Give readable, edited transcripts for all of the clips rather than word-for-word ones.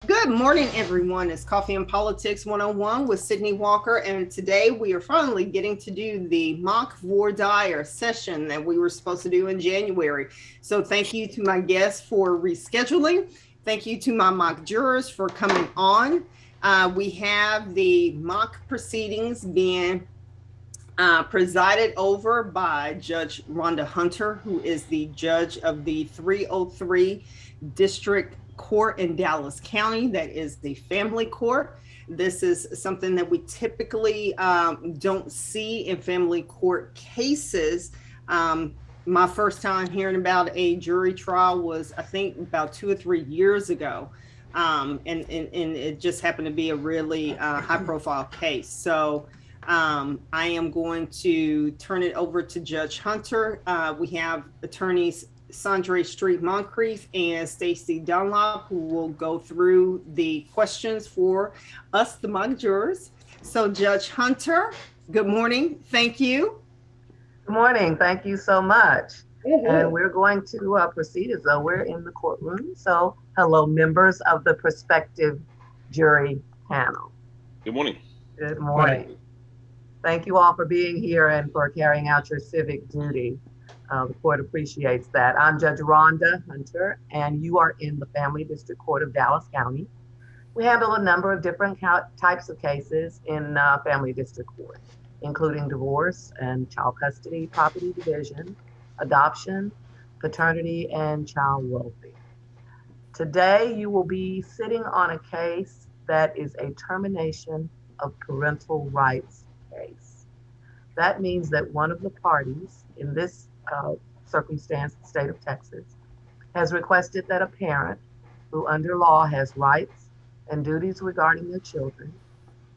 Good morning, everyone. It's Coffee and Politics 101 with Sydney Walker. And today we are finally getting to do the mock voir dire session that we were supposed to do in January. So thank you to my guests for rescheduling. Thank you to my mock jurors for coming on. We have the mock proceedings being presided over by Judge Rhonda Hunter, who is the judge of the 303 District Court in Dallas County. That is the family court. This is something that we typically don't see in family court cases. My first time hearing about a jury trial was, I think, about 2 or 3 years ago. And it just happened to be a really high profile case. So I am going to turn it over to Judge Hunter. We have attorneys Sandra Street Moncrief and Stacy Dunlop, who will go through the questions for us, the mock jurors. So, Judge Hunter, good morning. Thank you. Good morning. Thank you so much. And we're going to proceed as though we're in the courtroom. So, hello, members of the prospective jury panel. Good morning. Good morning. Thank you all for being here and for carrying out your civic duty. The court appreciates that. I'm Judge Rhonda Hunter, and you are in the Family District Court of Dallas County. We handle a number of different types of cases in Family District Court, including divorce and child custody, property division, adoption, paternity, and child welfare. Today, you will be sitting on a case that is a termination of parental rights case. That means that one of the parties in this circumstance, the state of Texas, has requested that a parent who under law has rights and duties regarding their children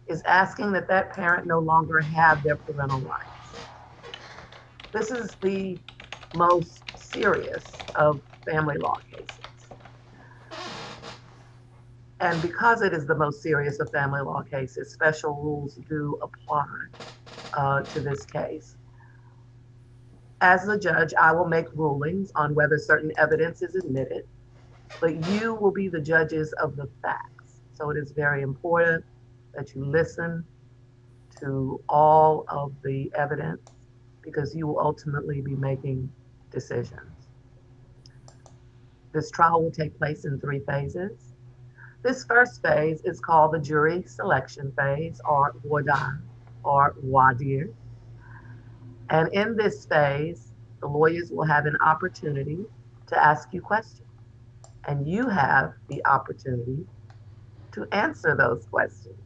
is asking that that parent no longer have their parental rights. This is the most serious of family law cases. And because it is the most serious of family law cases, special rules do apply to this case. As the judge, I will make rulings on whether certain evidence is admitted, but you will be the judges of the facts. So it is very important that you listen to all of the evidence because you will ultimately be making decisions. This trial will take place in 3 phases. This first phase is called the jury selection phase, or voir dire. And in this phase, the lawyers will have an opportunity to ask you questions. And you have the opportunity to answer those questions.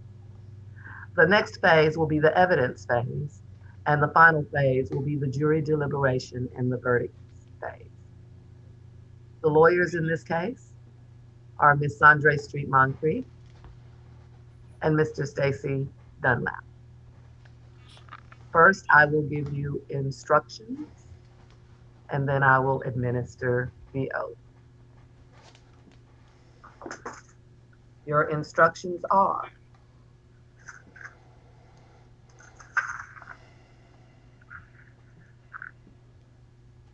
The next phase will be the evidence phase, and the final phase will be the jury deliberation and the verdict phase. The lawyers in this case are Ms. Sandra Street Moncrief and Mr. Stacy Dunlap. First, I will give you instructions, and then I will administer the oath. Your instructions are: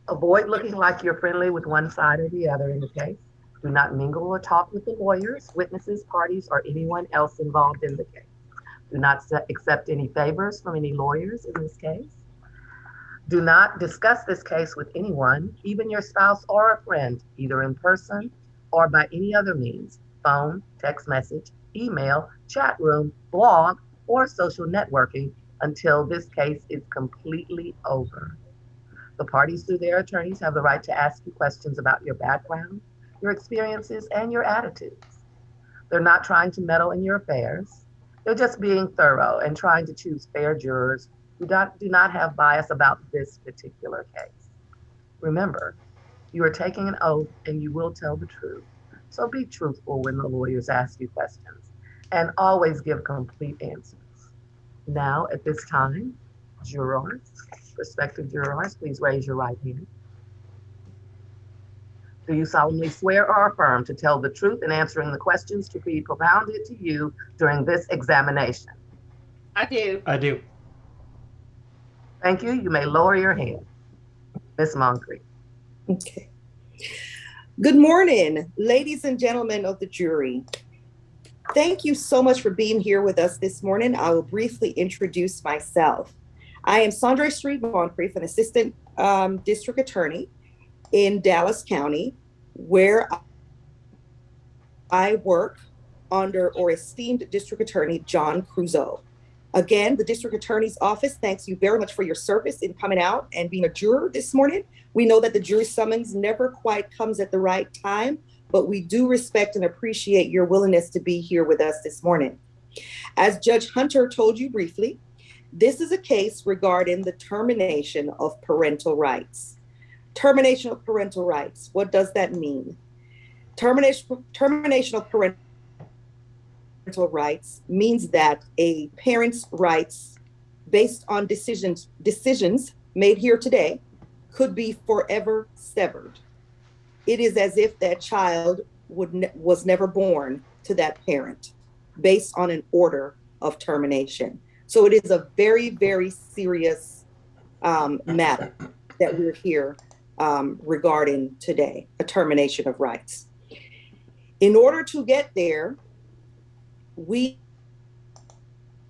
avoid looking like you're friendly with one side or the other in the case. Do not mingle or talk with the lawyers, witnesses, parties, or anyone else involved in the case. Do not accept any favors from any lawyers in this case. Do not discuss this case with anyone, even your spouse or a friend, either in person or by any other means: phone, text message, email, chat room, blog, or social networking until this case is completely over. The parties, through their attorneys, have the right to ask you questions about your background, your experiences, and your attitudes. They're not trying to meddle in your affairs. They're just being thorough and trying to choose fair jurors who do not have bias about this particular case. Remember, you are taking an oath and you will tell the truth. So be truthful when the lawyers ask you questions and always give complete answers. Now, at this time, jurors, prospective jurors, please raise your right hand. Do you solemnly swear or affirm to tell the truth in answering the questions to be propounded to you during this examination? I do. I do. Thank you. You may lower your hand. Ms. Moncrief. Okay. Good morning, ladies and gentlemen of the jury. Thank you so much for being here with us this morning. I will briefly introduce myself. I am Sandra Street Moncrief, an assistant district attorney in Dallas County, where I work under or esteemed District Attorney John Crusoe. Again, the District Attorney's Office thanks you very much for your service in coming out and being a juror this morning. We know that the jury summons never quite comes at the right time, but we do respect and appreciate your willingness to be here with us this morning. As Judge Hunter told you briefly, this is a case regarding the termination of parental rights. Termination of parental rights, what does that mean? Termination of parental rights means that a parent's rights based on decisions made here today could be forever severed. It is as if that child was never born to that parent based on an order of termination. So it is a very, very serious matter that we're here regarding today, a termination of rights. In order to get there, we,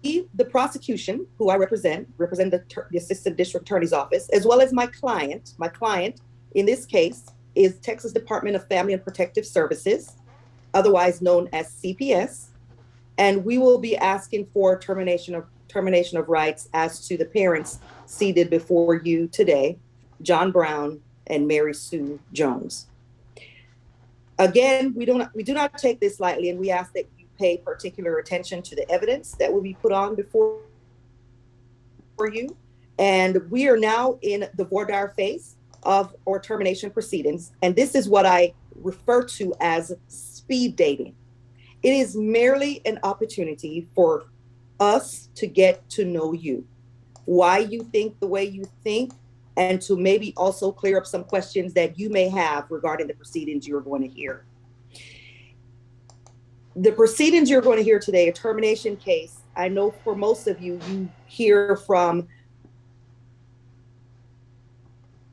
the prosecution, who I represent the Assistant District Attorney's Office, as well as my client in this case is Texas Department of Family and Protective Services, otherwise known as CPS, and we will be asking for termination of rights as to the parents seated before you today, John Brown and Mary Sue Jones. Again, we do not take this lightly, and we ask that you pay particular attention to the evidence that will be put on before you. And we are now in the voir dire phase of or termination proceedings, and this is what I refer to as speed dating. It is merely an opportunity for us to get to know you, why you think the way you think, and to maybe also clear up some questions that you may have regarding the proceedings you're going to hear. The proceedings you're going to hear today, a termination case, I know for most of you, you hear from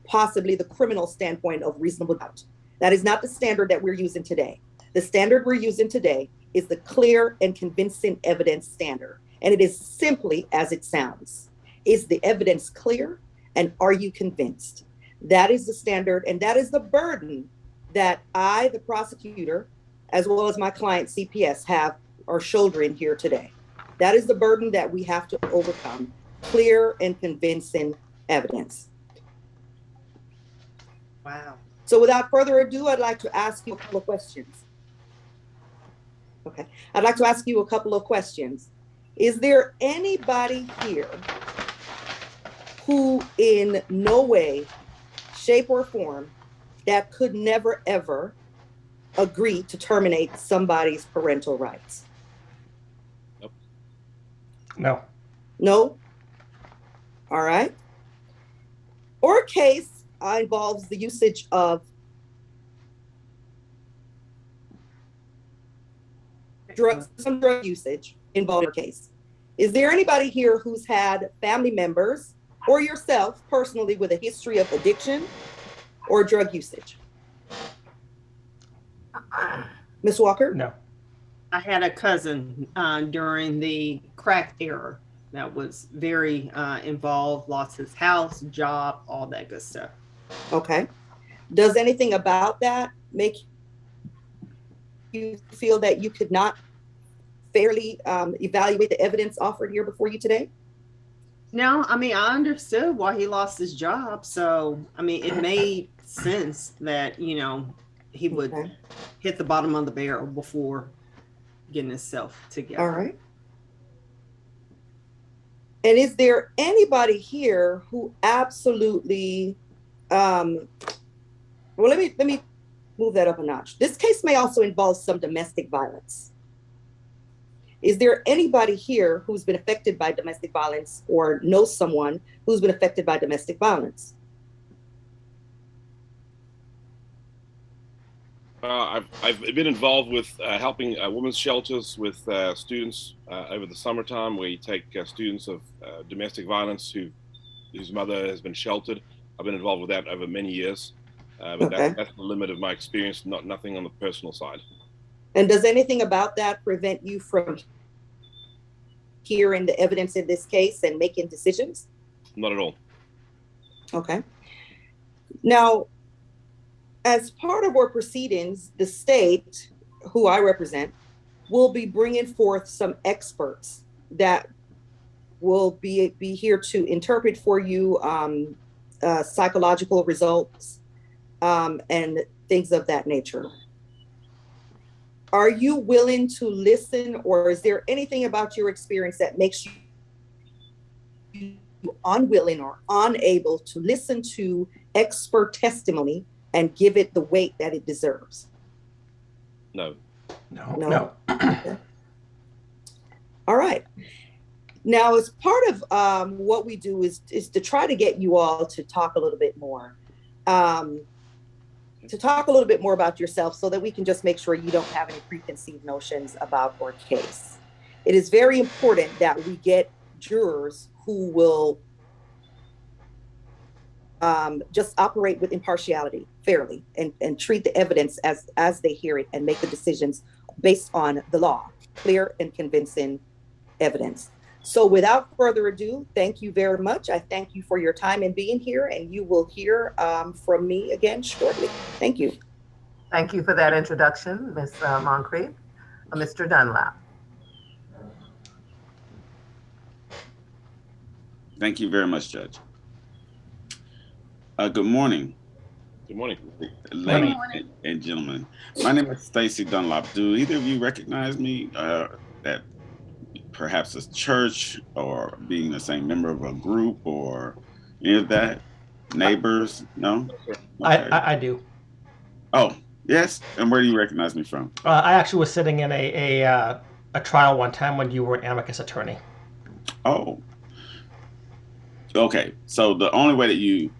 possibly the criminal standpoint of reasonable doubt. That is not the standard that we're using today. The standard we're using today is the clear and convincing evidence standard. And it is simply as it sounds. Is the evidence clear? And are you convinced? That is the standard, and that is the burden that I, the prosecutor, as well as my client CPS are shouldering here today. That is the burden that we have to overcome, clear and convincing evidence. Wow. So without further ado, I'd like to ask you a couple of questions. Okay, I'd like to ask you a couple of questions. Is there anybody here who in no way, shape or form that could never ever agree to terminate somebody's parental rights? Nope. No. No? All right. Or a case involves the usage of some drug usage involved in your case. Is there anybody here who's had family members or yourself personally with a history of addiction or drug usage? Ms. Walker? No. I had a cousin during the crack era that was very involved, lost his house, job, all that good stuff. Okay. Does anything about that make you feel that you could not fairly evaluate the evidence offered here before you today? No, I mean, I understood why he lost his job. So, I mean, it made sense that, he would hit the bottom of the barrel before getting himself together. All right. And is there anybody here who absolutely, well, let me move that up a notch. This case may also involve some domestic violence. Is there anybody here who's been affected by domestic violence or knows someone who's been affected by domestic violence? I've been involved with helping women's shelters with students over the summertime, where you take students of domestic violence whose mother has been sheltered. I've been involved with that over many years, but Okay. that's the limit of my experience. Nothing on the personal side. And does anything about that prevent you from hearing the evidence in this case and making decisions? Not at all. Okay. Now, as part of our proceedings, the state, who I represent, will be bringing forth some experts that will be here to interpret for you psychological results and things of that nature. Are you willing to listen, or is there anything about your experience that makes you unwilling or unable to listen to expert testimony and give it the weight that it deserves? No. No. Okay. All right. Now, as part of what we do is to try to get you all to talk a little bit more, about yourself, so that we can just make sure you don't have any preconceived notions about our case. It is very important that we get jurors who will just operate with impartiality, fairly, and treat the evidence as they hear it and make the decisions based on the law, clear and convincing evidence. So without further ado, thank you very much. I thank you for your time and being here, and you will hear from me again shortly. Thank you. Thank you for that introduction, Ms. Moncrief. Mr. Dunlap. Thank you very much, Judge. Good morning. Good morning. Ladies and gentlemen. My name is Stacy Dunlap. Do either of you recognize me at perhaps a church, or being the same member of a group, or any of that? Neighbors? No? Okay. I do. Oh, yes. And where do you recognize me from? I actually was sitting in a trial one time when you were an amicus attorney. Oh. Okay. So the only way that you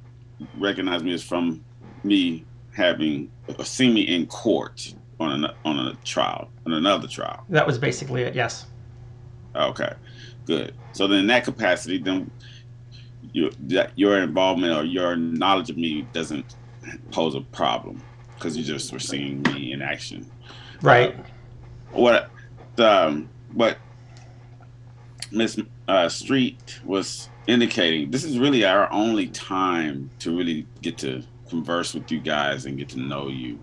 recognize me is from me having seen me in court on a trial, on another trial. That was basically it, yes. Okay, good. So then in that capacity, then your involvement or your knowledge of me doesn't pose a problem, because you just were seeing me in action. Right. What Ms. Street was indicating, this is really our only time to really get to converse with you guys and get to know you,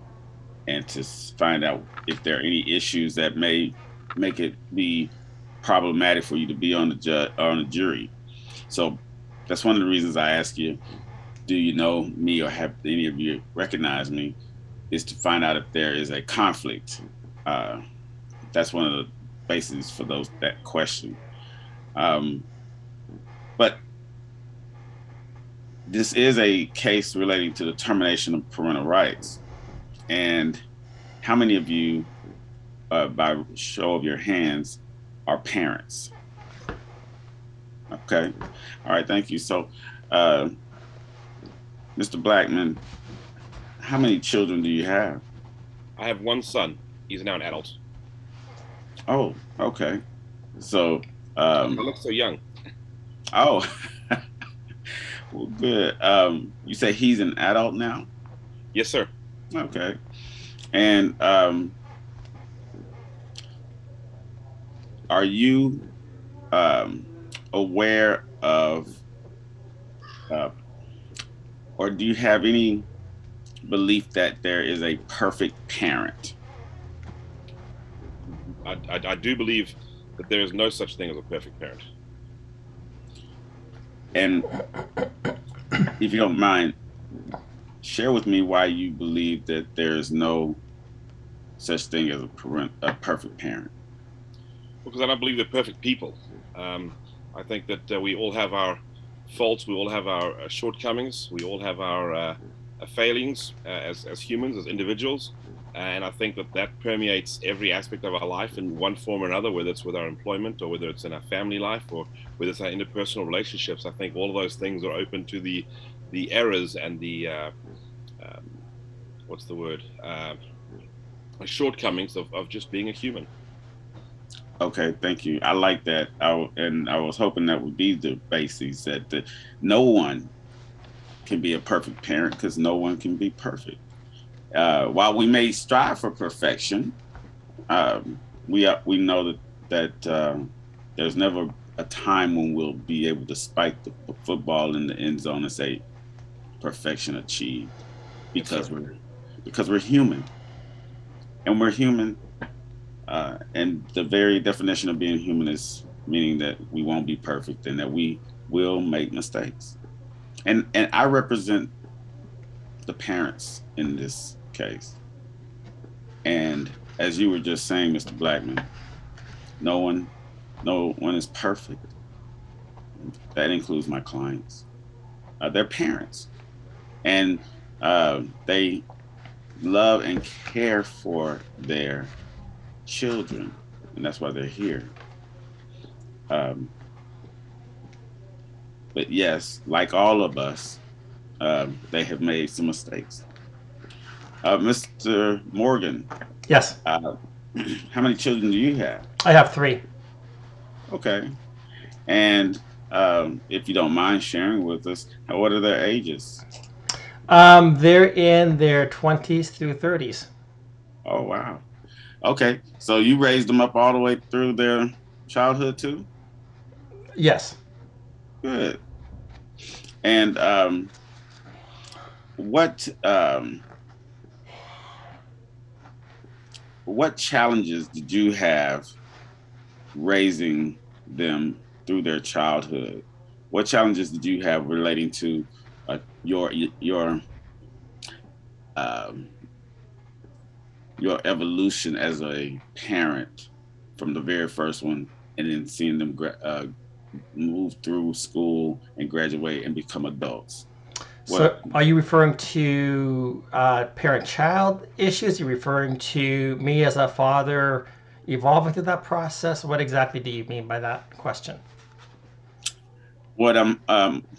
and to find out if there are any issues that may make it be problematic for you to be on the jury. So that's one of the reasons I ask you, do you know me or have any of you recognize me, is to find out if there is a conflict. That's one of the bases for that question. But this is a case relating to the termination of parental rights. And how many of you, by show of your hands, are parents? Okay. All right. Thank you. So, Mr. Blackman, how many children do you have? I have one son. He's now an adult. Oh, okay. So, I look so young. Oh, well, good. You say he's an adult now? Yes, sir. Okay. And are you aware of, or do you have any belief that there is a perfect parent? I do believe that there is no such thing as a perfect parent. And if you don't mind, share with me why you believe that there is no such thing as a perfect parent. Because I don't believe they're perfect people. I think that we all have our faults, we all have our shortcomings, we all have our failings as humans, as individuals. And I think that permeates every aspect of our life in one form or another, whether it's with our employment, or whether it's in our family life, or whether it's our interpersonal relationships. I think all of those things are open to the errors and the what's the word? Shortcomings of just being a human. Okay, thank you. I like that. I was hoping that would be the basis, that no one can be a perfect parent, because no one can be perfect. While we may strive for perfection, we know that there's never a time when we'll be able to spike the football in the end zone and say perfection achieved, because we're human, and we're human, and the very definition of being human is meaning that we won't be perfect and that we will make mistakes. And I represent the parents in this case. And as you were just saying, Mr. Blackman, no one is perfect. That includes my clients. They're parents, and they love and care for their children, and that's why they're here. But yes, like all of us, they have made some mistakes. Mr. Morgan, Yes, how many children do you have? I have 3. Okay. And if you don't mind sharing with us, what are their ages? They're in their 20s through 30s. Oh, wow. Okay. So you raised them up all the way through their childhood too? Yes. Good. And what challenges did you have raising them through their childhood? What challenges did you have relating to um, your evolution as a parent from the very first one, and then seeing them move through school and graduate and become adults? So are you referring to parent-child issues? Are you referring to me as a father evolving through that process? What exactly do you mean by that question? What I'm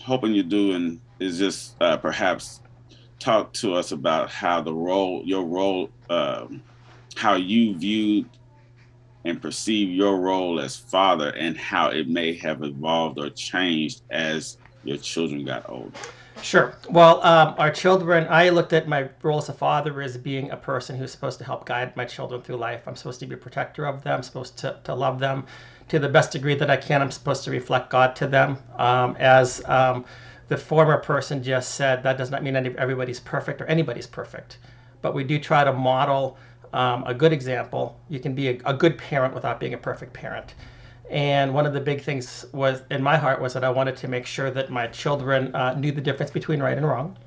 hoping you're doing is just perhaps talk to us about how your role, how you viewed and perceive your role as father, and how it may have evolved or changed as your children got older. Sure. Well, our children, I looked at my role as a father as being a person who's supposed to help guide my children through life. I'm supposed to be a protector of them, supposed to love them to the best degree that I can. I'm supposed to reflect God to them. As the former person just said, that does not mean everybody's perfect or anybody's perfect, but we do try to model a good example. You can be a good parent without being a perfect parent. And one of the big things was in my heart was that I wanted to make sure that my children knew the difference between right and wrong.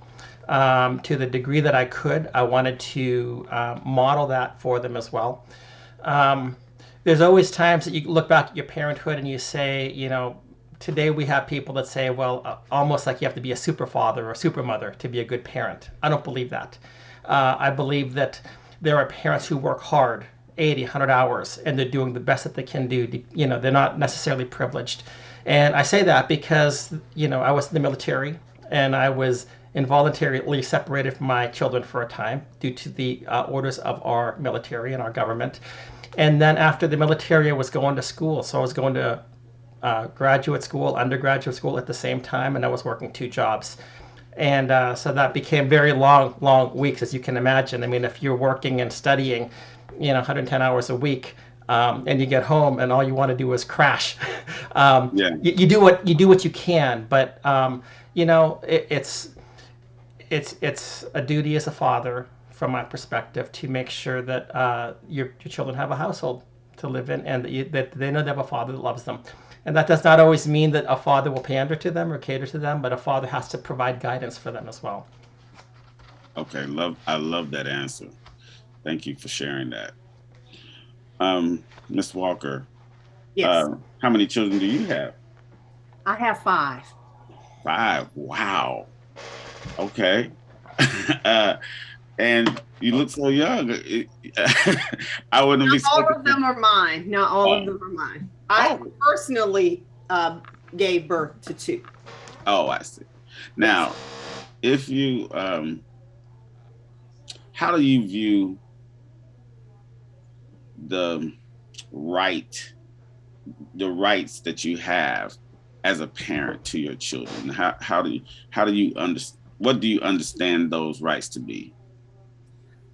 To the degree that I could, I wanted to model that for them as well. There's always times that you look back at your parenthood and you say, today we have people that say, well, almost like you have to be a super father or super mother to be a good parent. I don't believe that. I believe that there are parents who work hard 80, 100 hours, and they're doing the best that they can do. They're not necessarily privileged. And I say that because, I was in the military and I was involuntarily separated from my children for a time due to the orders of our military and our government. And then after the military, I was going to school. So I was going to graduate school, undergraduate school at the same time, and I was working 2 jobs. And so that became very long weeks, as you can imagine. I mean, if you're working and studying, 110 hours a week, and you get home and all you want to do is crash. Yeah. You do what you can, but it's a duty as a father, from my perspective, to make sure that your children have a household to live in, and that they know they have a father that loves them. And that does not always mean that a father will pander to them or cater to them, but a father has to provide guidance for them as well. Okay, I love that answer. Thank you for sharing that. Ms. Walker, Yes, how many children do you have? I have 5. 5. Wow. Okay. And you look so young. I wouldn't be. All of them are mine. Not all of them are mine. I personally gave birth to 2. Oh, I see. Now, if you, how do you view the rights that you have as a parent to your children? How do you understand? What do you understand those rights to be?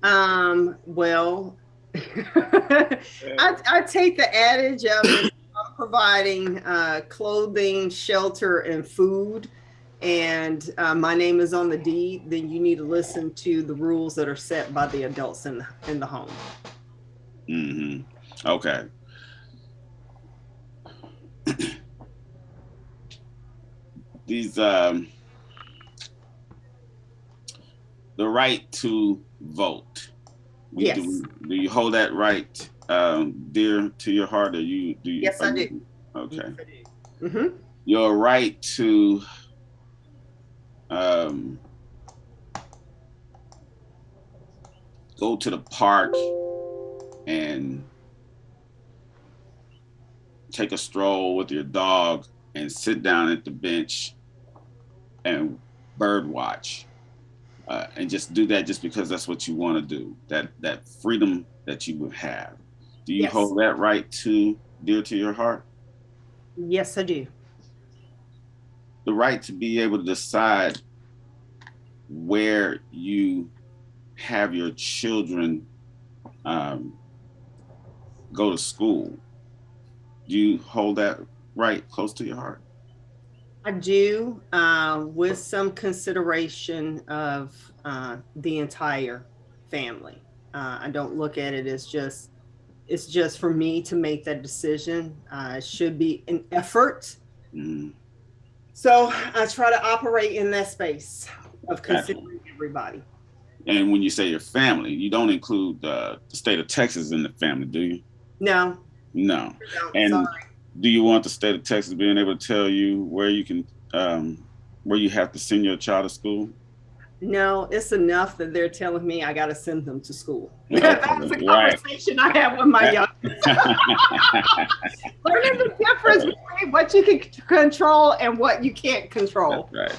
Well, I take the adage of if I'm providing clothing, shelter, and food, and my name is on the deed, then you need to listen to the rules that are set by the adults in the home. Mm-hmm. Okay. These the right to vote. Yes. Do you hold that right dear to your heart, or you do? Yes, I do. Okay. Yes, I do. Mm-hmm. Your right to go to the park and take a stroll with your dog and sit down at the bench and bird watch, and just do that just because that's what you want to do. That freedom that you would have. Do you Yes. hold that right to dear to your heart? Yes, I do. The right to be able to decide where you have your children go to school. Do you hold that right close to your heart? I do, with some consideration of the entire family. I don't look at it as it's just for me to make that decision. It should be an effort. Mm. So I try to operate in that space of Gotcha. considering everybody. And when you say your family, you don't include the state of Texas in the family, do you? No. No. No, And sorry. do you want the state of Texas being able to tell you where you can, where you have to send your child to school? No, it's enough that they're telling me I got to send them to school. Okay, That's the right. conversation I have with my young. Learning the difference between what you can control and what you can't control. That's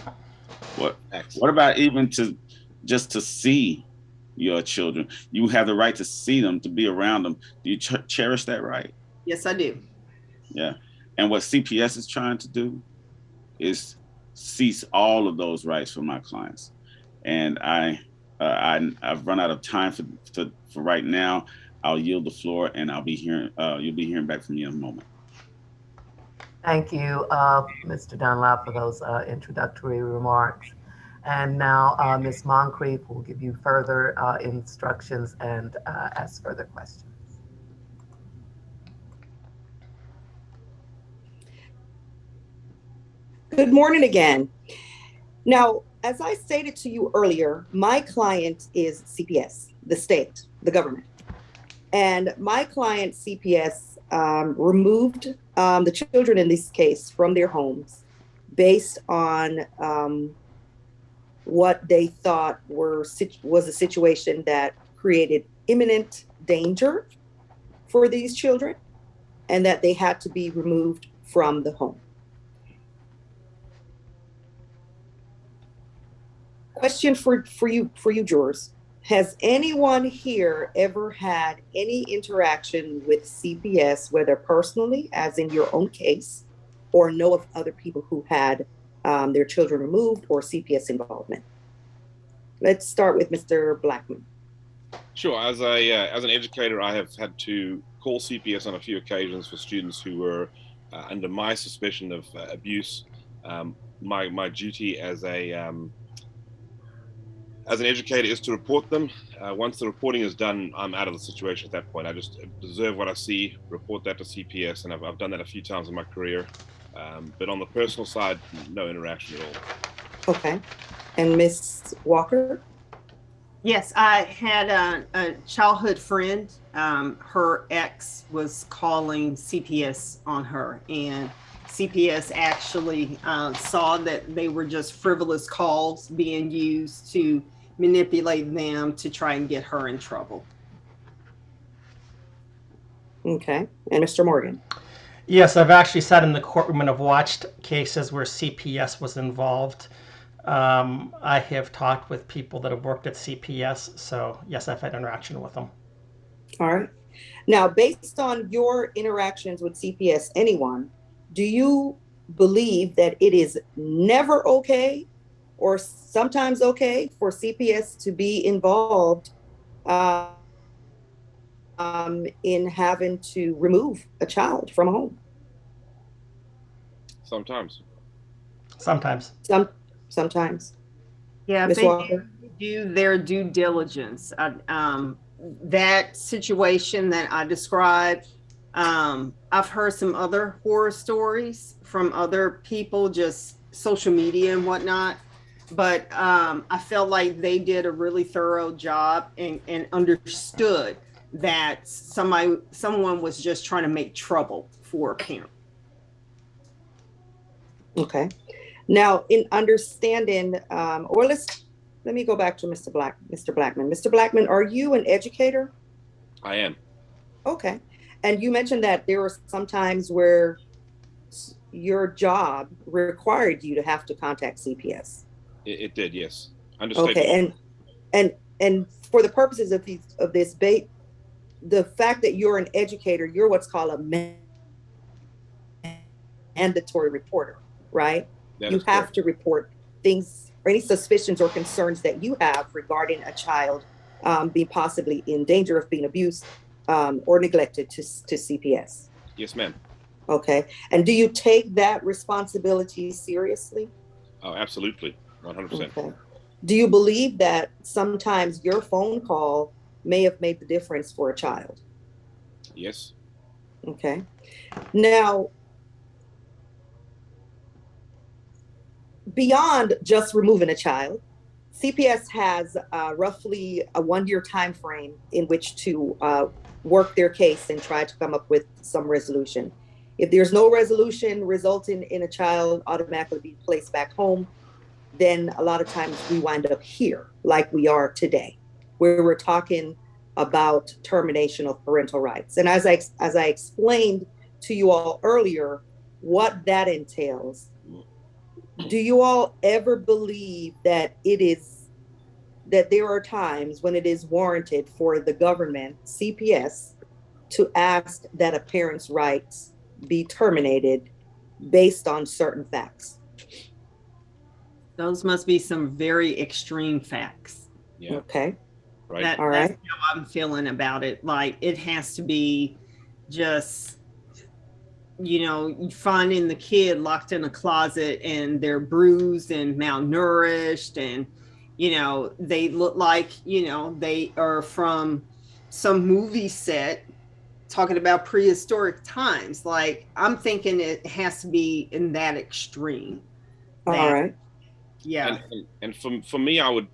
right. What about even just to see your children? You have the right to see them, to be around them. Do you cherish that right? Yes, I do. Yeah. And what CPS is trying to do is cease all of those rights for my clients. And I've run out of time for right now. I'll yield the floor, and I'll be hearing. You'll be hearing back from me in a moment. Thank you, Mr. Dunlap, for those introductory remarks. And now Ms. Moncrief will give you further instructions and ask further questions. Good morning again. Now, as I stated to you earlier, my client is CPS, the state, the government. And my client, CPS, removed the children in this case from their homes based on what they thought was a situation that created imminent danger for these children and that they had to be removed from the home. Question for you jurors. Has anyone here ever had any interaction with CPS, whether personally, as in your own case, or know of other people who had their children removed or CPS involvement? Let's start with Mr. Blackman. Sure. As an educator, I have had to call CPS on a few occasions for students who were under my suspicion of abuse. My duty as an educator is to report them. Once the reporting is done, I'm out of the situation at that point. I just observe what I see, report that to CPS, and I've done that a few times in my career. But on the personal side, no interaction at all. Okay. And Ms. Walker? Yes, I had a childhood friend. Her ex was calling CPS on her, and CPS actually saw that they were just frivolous calls being used to manipulate them to try and get her in trouble. Okay. And Mr. Morgan? Yes, I've actually sat in the courtroom and have watched cases where CPS was involved. I have talked with people that have worked at CPS, so yes, I've had interaction with them. All right. Now, based on your interactions with CPS, anyone, do you believe that it is never okay or sometimes okay for CPS to be involved in having to remove a child from home? Sometimes. Sometimes. Sometimes. Yeah, if Ms. they Walker? do their due diligence. That situation that I described, I've heard some other horror stories from other people, just social media and whatnot. But I felt like they did a really thorough job and understood that someone was just trying to make trouble for a parent. Okay. Now, in understanding, let me go back to Mr. Blackman. Mr. Blackman, are you an educator? I am. Okay. And you mentioned that there were some times where your job required you to have to contact CPS. It did, yes. Understood. Okay. And for the purposes of this debate, the fact that you're an educator, you're what's called a mandatory reporter, right? You have to report things or any suspicions or concerns that you have regarding a child being possibly in danger of being abused or neglected to CPS. Yes, ma'am. Okay. And do you take that responsibility seriously? Oh, absolutely. 100%. Okay. Do you believe that sometimes your phone call may have made the difference for a child? Yes. Okay. Now, beyond just removing a child, CPS has roughly a 1-year time frame in which to work their case and try to come up with some resolution. If there's no resolution resulting in a child automatically being placed back home, then a lot of times we wind up here, like we are today, where we're talking about termination of parental rights. And as I explained to you all earlier, what that entails, do you all ever believe that there are times when it is warranted for the government, CPS, to ask that a parent's rights be terminated based on certain facts? Those must be some very extreme facts. Yeah. Okay. Right. All right. That's how I'm feeling about it. Like it has to be just, finding the kid locked in a closet and they're bruised and malnourished and, they look like, they are from some movie set talking about prehistoric times. Like I'm thinking it has to be in that extreme. All right. Yeah. And for me, I would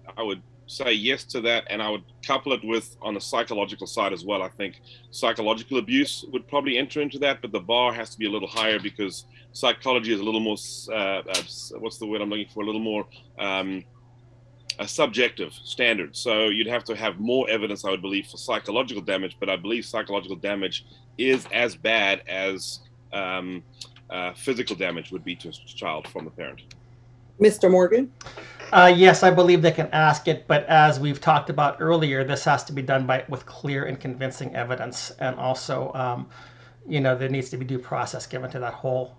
say yes to that, and I would couple it with on the psychological side as well. I think psychological abuse would probably enter into that, but the bar has to be a little higher because psychology is a little more what's the word I'm looking for? A little more a subjective standard. So you'd have to have more evidence, I would believe, for psychological damage, but I believe psychological damage is as bad as physical damage would be to a child from the parent. Mr. Morgan? Yes, I believe they can ask it, but as we've talked about earlier, this has to be done with clear and convincing evidence, and also, there needs to be due process given to that whole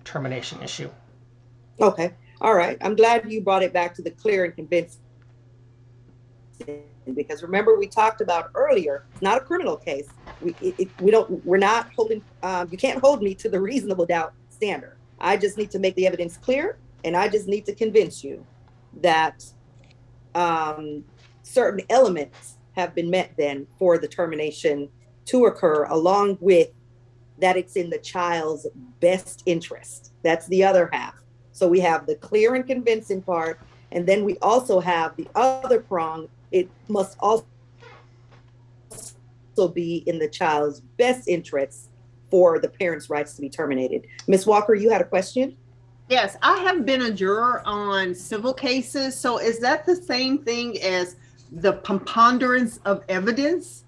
termination issue. Okay. All right. I'm glad you brought it back to the clear and convincing, because remember we talked about earlier, it's not a criminal case. We're not holding, you can't hold me to the reasonable doubt standard. I just need to make the evidence clear, and I just need to convince you that certain elements have been met then for the termination to occur, along with that it's in the child's best interest. That's the other half. So we have the clear and convincing part, and then we also have the other prong. It must also be in the child's best interest for the parent's rights to be terminated. Ms. Walker, you had a question? Yes, I have been a juror on civil cases. So is that the same thing as the preponderance of evidence?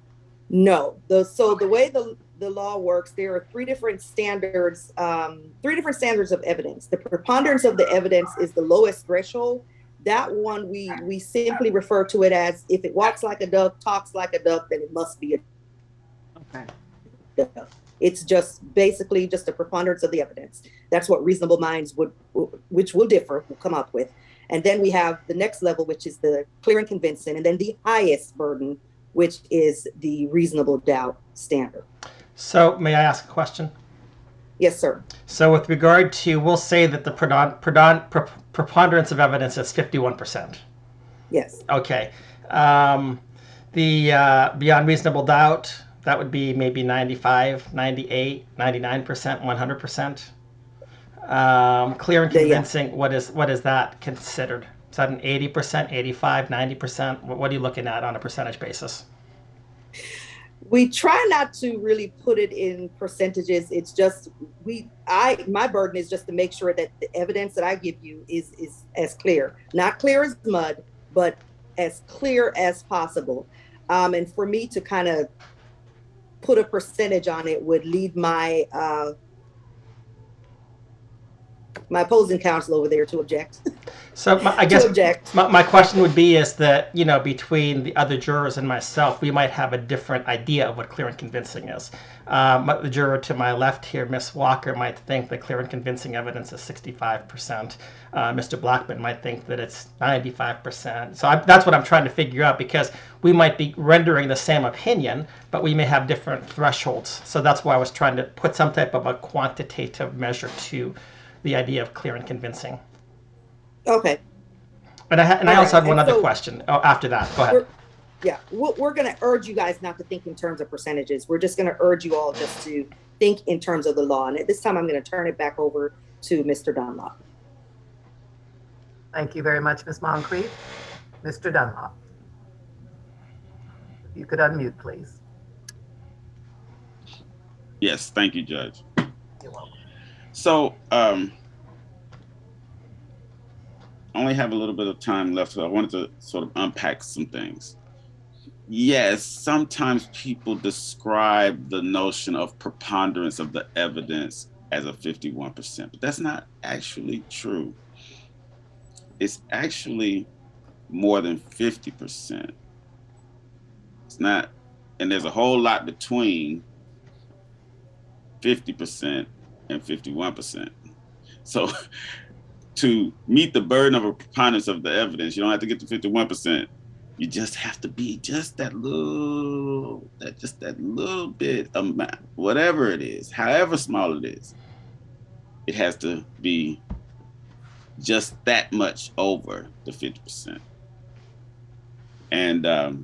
No. So the way the law works, there are three different standards of evidence. The preponderance of the evidence is the lowest threshold. That one we simply refer to it as, if it walks like a duck, talks like a duck, then it must be a duck. It's just basically just a preponderance of the evidence. That's what reasonable minds which will differ, will come up with. And then we have the next level, which is the clear and convincing, and then the highest burden, which is the reasonable doubt standard. So may I ask a question? Yes, sir. So with regard to, we'll say that the preponderance of evidence is 51%. Yes. Okay. The beyond reasonable doubt, that would be maybe 95, 98, 99%, 100%. Clear and convincing, what is that considered? Is that an 80%, 85, 90%? What are you looking at on a percentage basis? We try not to really put it in percentages. It's just my burden is just to make sure that the evidence that I give you is as clear, not clear as mud, but as clear as possible. And for me to kind of put a percentage on it would lead my my opposing counsel over there to object. So I guess my question would be is that, you know, between the other jurors and myself, we might have a different idea of what clear and convincing is. The juror to my left here, Miss Walker, might think that clear and convincing evidence is 65%. Mr. Blackman might think that it's 95%. So that's what I'm trying to figure out, because we might be rendering the same opinion, but we may have different thresholds. So that's why I was trying to put some type of a quantitative measure to the idea of clear and convincing. Okay. And I also have one other question after that. Go ahead. We're going to urge you guys not to think in terms of percentages. We're just going to urge you all just to think in terms of the law. And at this time, I'm going to turn it back over to Mr. Dunlop. Thank you very much, Ms. Moncrief. Mr. Dunlop, if you could unmute, please. Yes, thank you, Judge. You're welcome. So, I only have a little bit of time left, so I wanted to sort of unpack some things. Yes, sometimes people describe the notion of preponderance of the evidence as a 51%, but that's not actually true. It's actually more than 50%. It's not, and there's a whole lot between 50% and 51%. So to meet the burden of a preponderance of the evidence, you don't have to get to 51%. You just have to be just that little bit amount, whatever it is, however small it is. It has to be just that much over the 50%. And the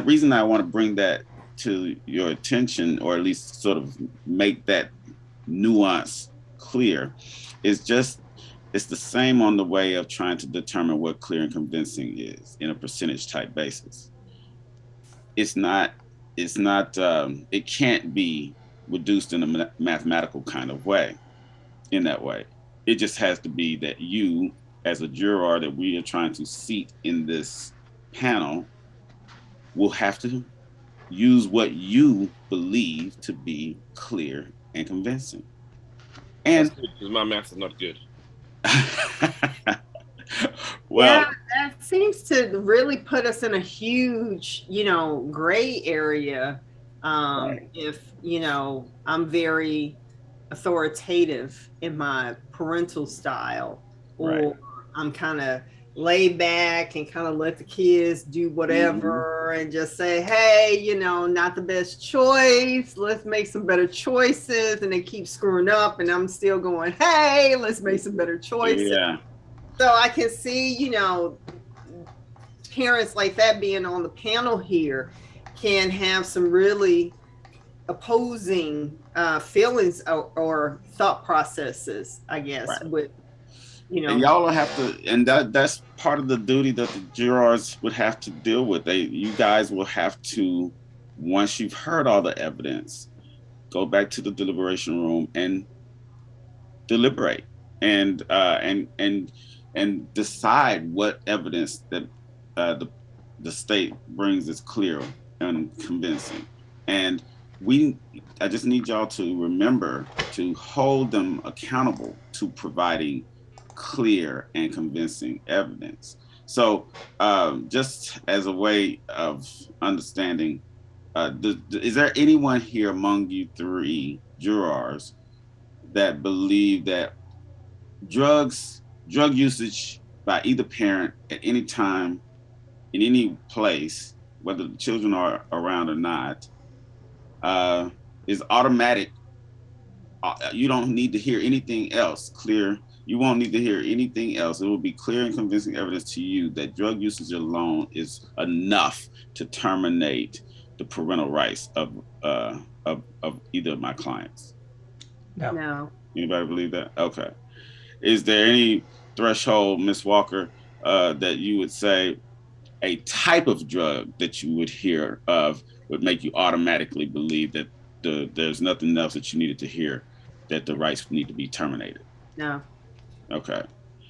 reason I want to bring that to your attention, or at least sort of make that nuance clear, is just, it's the same on the way of trying to determine what clear and convincing is in a percentage type basis. It can't be reduced in a mathematical kind of way, in that way. It just has to be that you, as a juror that we are trying to seat in this panel, will have to use what you believe to be clear and convincing. And because my math is not good. Well, yeah, that seems to really put us in a huge, gray area. Right. If, I'm very authoritative in my parental style, or right. I'm kind of laid back and kind of let the kids do whatever, and just say, hey, not the best choice. Let's make some better choices. And they keep screwing up, and I'm still going, hey, let's make some better choices. Yeah. So I can see, parents like that being on the panel here can have some really opposing feelings or thought processes, I guess, right. with, And y'all will have to, and that's part of the duty that the jurors would have to deal with. You guys will have to, once you've heard all the evidence, go back to the deliberation room and deliberate and decide what evidence that the state brings is clear and convincing. And I just need y'all to remember to hold them accountable to providing clear and convincing evidence. So just as a way of understanding, is there anyone here among you three jurors that believe that drug usage by either parent at any time, in any place, whether the children are around or not, is automatic. You don't need to hear anything else. Clear. You won't need to hear anything else. It will be clear and convincing evidence to you that drug usage alone is enough to terminate the parental rights of either of my clients. No. No. Anybody believe that? Okay. Is there any threshold, Ms. Walker, that you would say a type of drug that you would hear of would make you automatically believe that there's nothing else that you needed to hear, that the rights need to be terminated? No. Okay.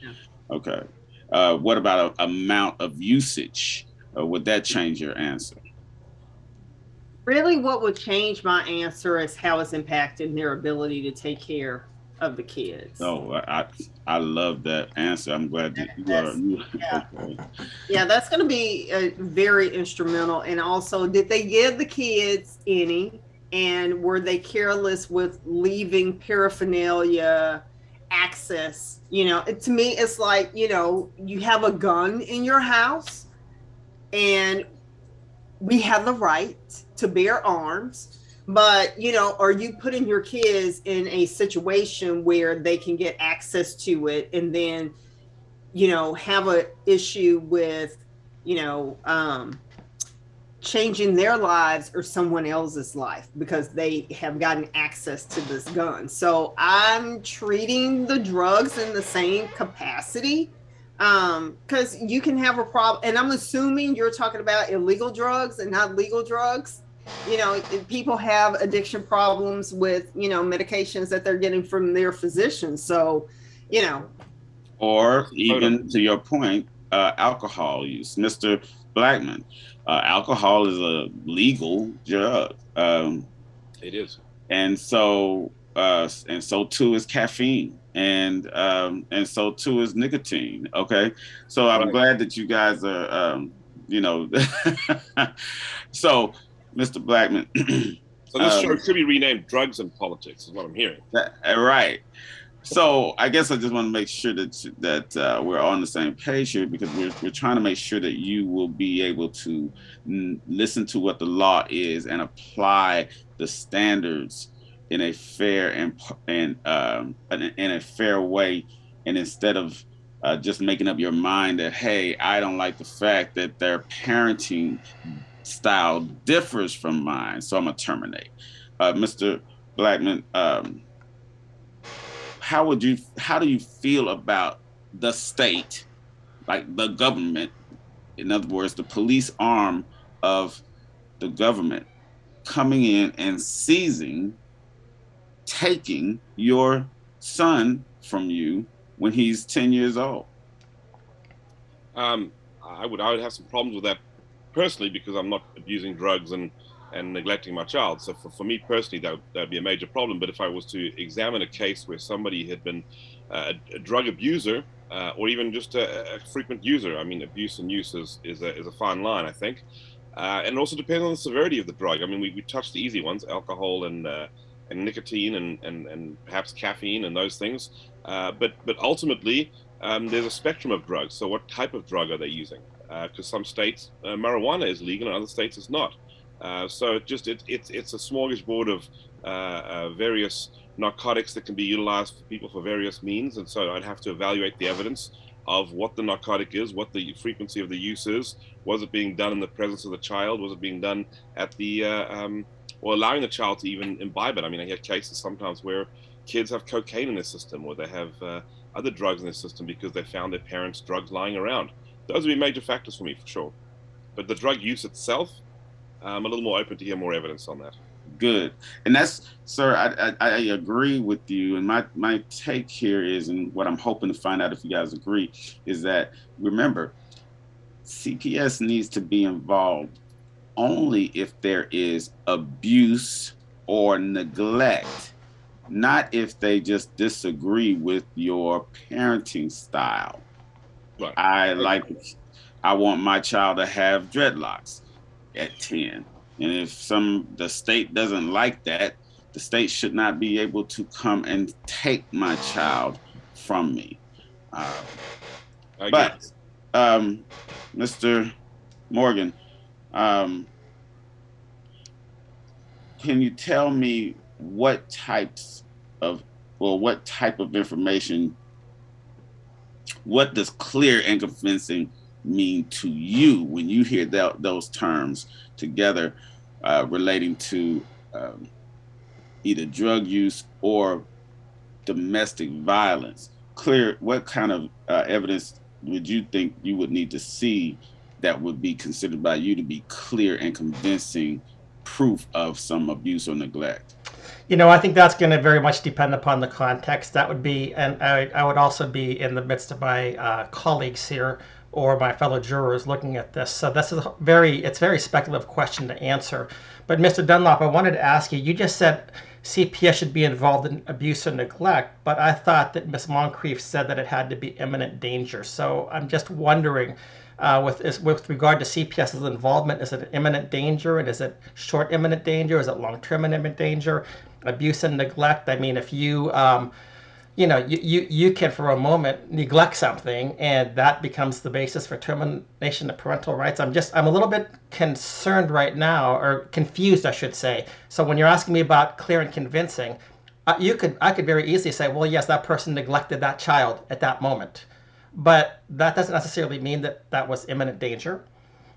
No. Okay. What about amount of usage? Would that change your answer? Really, what would change my answer is how it's impacting their ability to take care of the kids. Oh, I love that answer. I'm glad that you are. Yeah. Okay. Yeah, that's going to be very instrumental. And also, did they give the kids any? And were they careless with leaving paraphernalia access? You know, to me, it's like, you know, you have a gun in your house and we have the right to bear arms. But, you know, are you putting your kids in a situation where they can get access to it and then, you know, have a issue with, you know, changing their lives or someone else's life because they have gotten access to this gun? So I'm treating the drugs in the same capacity, because you can have a problem. And I'm assuming you're talking about illegal drugs and not legal drugs. You know, people have addiction problems with, you know, medications that they're getting from their physicians. So, you know, Or even to your point, alcohol use. Mr. Blackman, alcohol is a legal drug. It is. And so too is caffeine, and so too is nicotine. Okay, so I'm glad that you guys are, you know. So, Mr. Blackman. So this show should be renamed "Drugs and Politics," is what I'm hearing. Right. So I guess I just want to make sure that we're on the same page here, because we're trying to make sure that you will be able to listen to what the law is and apply the standards in a fair and in a fair way, and instead of just making up your mind that, hey, I don't like the fact that their parenting style differs from mine, so I'm gonna terminate. Mr. Blackman, how do you feel about the state, like the government, in other words, the police arm of the government, coming in and taking your son from you when he's 10 years old? I would have some problems with that personally, because I'm not abusing drugs and neglecting my child. So for me personally, that would be a major problem. But if I was to examine a case where somebody had been a drug abuser, or even just a frequent user, I mean, abuse and use is a fine line, I think. And it also depends on the severity of the drug. I mean, we touched the easy ones: alcohol and nicotine and perhaps caffeine and those things. But ultimately, there's a spectrum of drugs. So what type of drug are they using? Because some states marijuana is legal and other states it's not. So it's a smorgasbord of various narcotics that can be utilized for people for various means. And so I'd have to evaluate the evidence of what the narcotic is, what the frequency of the use is. Was it being done in the presence of the child? Was it being done at the or allowing the child to even imbibe it? I mean, I hear cases sometimes where kids have cocaine in their system, or they have other drugs in their system because they found their parents' drugs lying around. Those would be major factors for me, for sure. But the drug use itself, I'm a little more open to hear more evidence on that. Good. And that's, sir, I agree with you. And my take here is, and what I'm hoping to find out if you guys agree, is that, remember, CPS needs to be involved only if there is abuse or neglect, not if they just disagree with your parenting style. Right. I want my child to have dreadlocks at 10. And if the state doesn't like that, the state should not be able to come and take my child from me. But Mr. Morgan, Can you tell me what types of, or what type of information, what does clear and convincing mean to you when you hear those terms together, relating to either drug use or domestic violence? Clear, what kind of evidence would you think you would need to see that would be considered by you to be clear and convincing proof of some abuse or neglect? I think that's going to very much depend upon the context. That would be, and I would also be in the midst of my colleagues here or my fellow jurors looking at this. So this is it's a very speculative question to answer. But Mr. Dunlop, I wanted to ask you, you just said CPS should be involved in abuse or neglect, but I thought that Ms. Moncrief said that it had to be imminent danger. So I'm just wondering, with regard to CPS's involvement, is it imminent danger, and is it short imminent danger? Is it long-term imminent danger? Abuse and neglect. I mean, if you you can for a moment neglect something and that becomes the basis for termination of parental rights. I'm a little bit concerned right now, or confused I should say. So when you're asking me about clear and convincing, I could very easily say, well, yes, that person neglected that child at that moment, but that doesn't necessarily mean that that was imminent danger,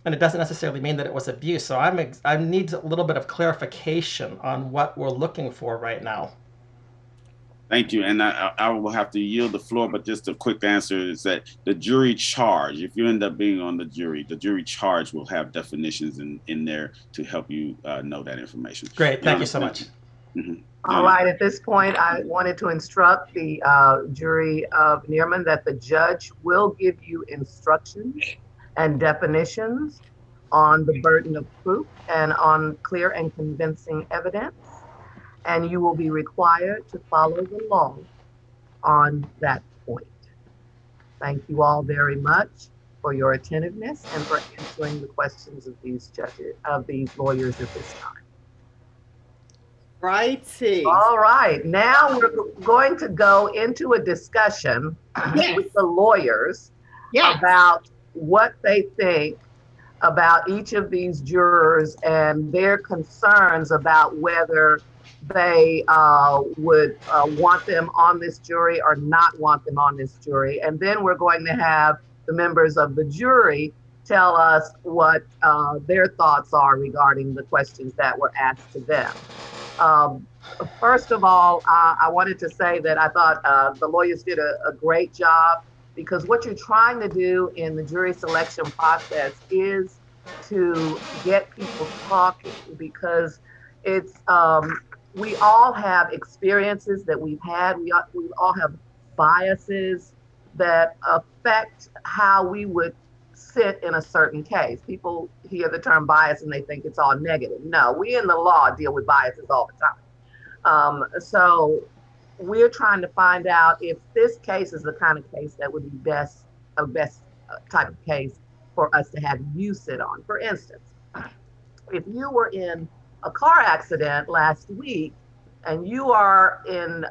and it doesn't necessarily mean that it was abuse. So I need a little bit of clarification on what we're looking for right now. Thank you. And I will have to yield the floor, but just a quick answer is that the jury charge, if you end up being on the jury charge will have definitions in there to help you know that information. Great. Thank you so much. Mm-hmm. All right. At this point, I wanted to instruct the jury of Nearman that the judge will give you instructions and definitions on the burden of proof and on clear and convincing evidence. And you will be required to follow the law on that point. Thank you all very much for your attentiveness and for answering the questions of these lawyers at this time. Righty. All right, now we're going to go into a discussion with the lawyers about what they think about each of these jurors and their concerns about whether they would want them on this jury or not want them on this jury. And then we're going to have the members of the jury tell us what their thoughts are regarding the questions that were asked to them. First of all, I wanted to say that I thought the lawyers did a great job, because what you're trying to do in the jury selection process is to get people talking, because it's we all have experiences that we've had. We all have biases that affect how we would sit in a certain case. People hear the term bias and they think it's all negative. No, we in the law deal with biases all the time. So we're trying to find out if this case is the kind of case that would be best type of case for us to have you sit on. For instance, if you were in a car accident last week and you are in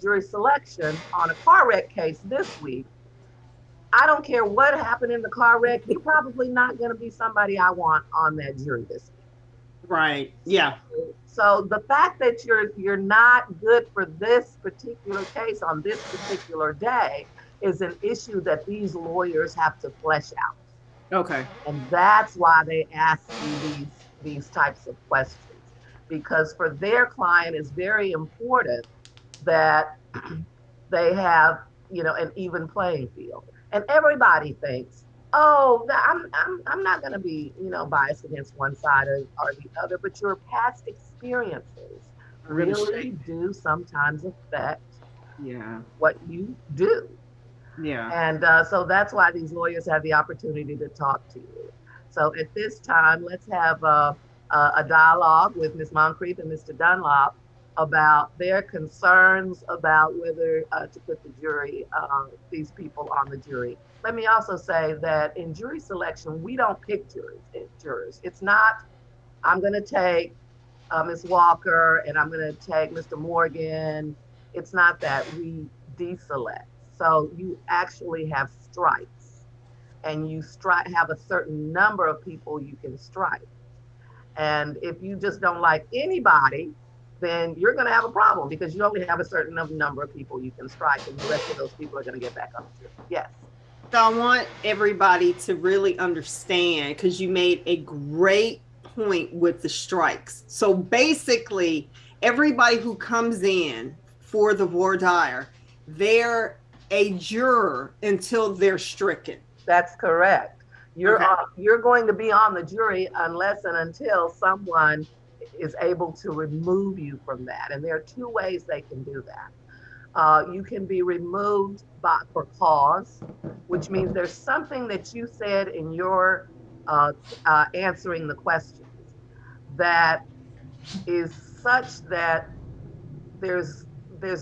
jury selection on a car wreck case this week, I don't care what happened in the car wreck, you're probably not going to be somebody I want on that jury this week. Right. Yeah. So the fact that you're not good for this particular case on this particular day is an issue that these lawyers have to flesh out. Okay. And that's why they ask you these types of questions, because for their client it's very important that they have, an even playing field. And everybody thinks, oh, I'm not going to be, biased against one side or the other, but your past experiences really do sometimes affect what you do. Yeah. And so that's why these lawyers have the opportunity to talk to you. So at this time, let's have a dialogue with Ms. Moncrief and Mr. Dunlop about their concerns about whether to put the jury, these people on the jury. Let me also say that in jury selection, we don't pick jurors. It's not, I'm going to take Ms. Walker and I'm going to take Mr. Morgan. It's not that. We deselect. So you actually have strikes. and you have a certain number of people you can strike. And if you just don't like anybody, then you're going to have a problem because you only have a certain number of people you can strike, and the rest of those people are going to get back on the jury. Yes. So I want everybody to really understand, because you made a great point with the strikes. So basically, everybody who comes in for the voir dire, they're a juror until they're stricken. That's correct. You're Okay. you're going to be on the jury unless and until someone is able to remove you from that. And there are two ways they can do that. You can be removed for cause, which means there's something that you said in your answering the questions that is such that there's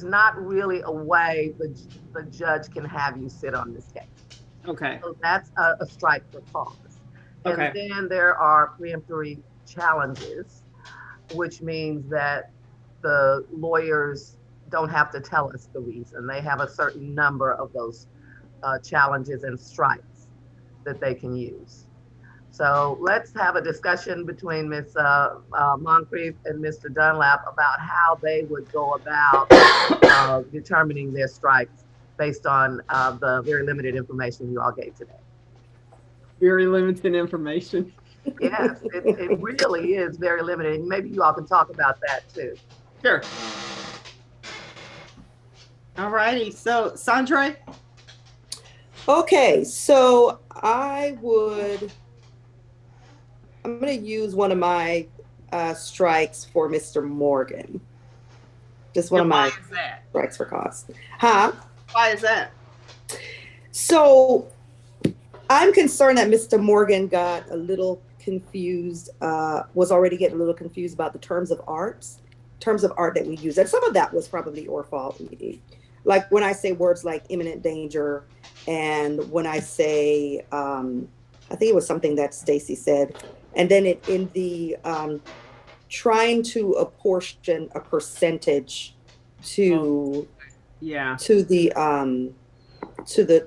not really a way the judge can have you sit on this case. Okay. So that's a strike for cause. And Okay. then there are preemptory challenges, which means that the lawyers don't have to tell us the reason. They have a certain number of those challenges and strikes that they can use. So let's have a discussion between Ms. Moncrief and Mr. Dunlap about how they would go about determining their strikes based on the very limited information you all gave today. Very limited information. Yes, it really is very limited. Maybe you all can talk about that too. Sure. All righty. So, Sandra? Okay, so I'm going to use one of my strikes for Mr. Morgan. Just one of my Why is that? strikes for cause. Huh? Why is that? So I'm concerned that Mr. Morgan got a little confused, was already getting a little confused about the terms of art that we use. And some of that was probably your fault. Like when I say words like imminent danger, and when I say, I think it was something that Stacy said, and then in the trying to apportion a percentage to the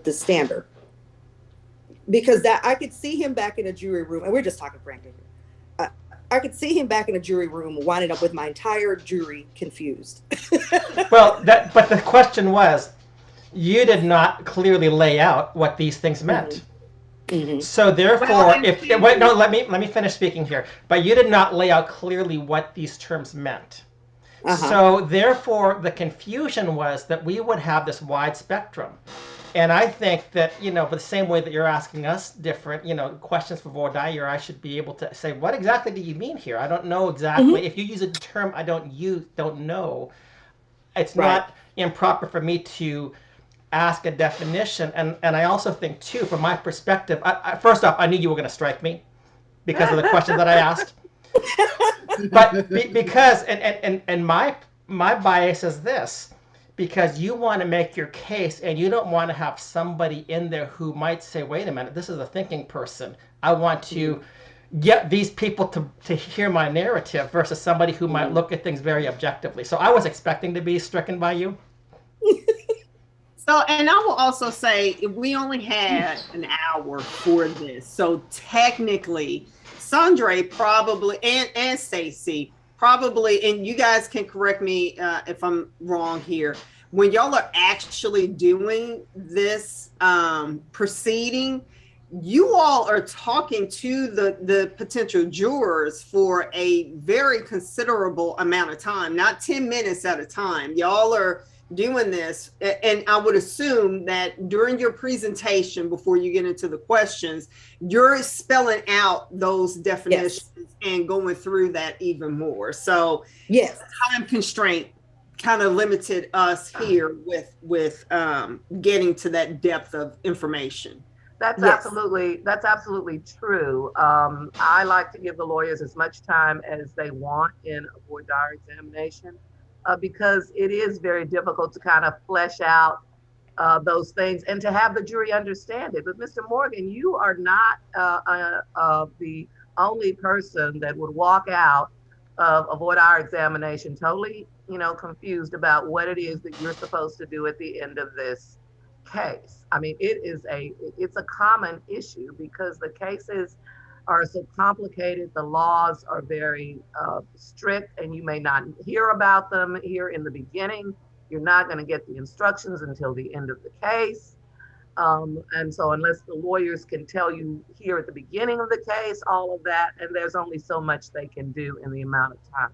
standard, because that I could see him back in a jury room, and we're just talking frankly. I could see him back in a jury room winding up with my entire jury confused. Well, but the question was, you did not clearly lay out what these things meant. Mm-hmm. So therefore, let me finish speaking here. But you did not lay out clearly what these terms meant. Uh-huh. So therefore, the confusion was that we would have this wide spectrum. And I think that, the same way that you're asking us different, questions for voir dire, I should be able to say, what exactly do you mean here? I don't know exactly. Mm-hmm. If you use a term I don't know, it's Right. not improper for me to ask a definition. And I also think, too, from my perspective, first off, I knew you were going to strike me because of the question that I asked. But because, and my bias is this, because you want to make your case and you don't want to have somebody in there who might say, wait a minute, this is a thinking person. I want to get these people to hear my narrative versus somebody who might look at things very objectively. So I was expecting to be stricken by you. So, and I will also say, we only had an hour for this. So technically, Sandra probably, and Stacy probably, and you guys can correct me if I'm wrong here, when y'all are actually doing this proceeding, you all are talking to the potential jurors for a very considerable amount of time, not 10 minutes at a time. Y'all are doing this, and I would assume that during your presentation, before you get into the questions, you're spelling out those definitions. Yes. And going through that even more. So yes, time constraint kind of limited us here with getting to that depth of information. That's absolutely true. I like to give the lawyers as much time as they want in a voir dire examination because it is very difficult to kind of flesh out those things and to have the jury understand it. But Mr. Morgan, you are not the only person that would walk out of a voir dire examination totally, confused about what it is that you're supposed to do at the end of this case. I mean, it's a common issue because the cases are so complicated. The laws are very strict, and you may not hear about them here in the beginning. You're not going to get the instructions until the end of the case. And so unless the lawyers can tell you here at the beginning of the case, all of that, and there's only so much they can do in the amount of time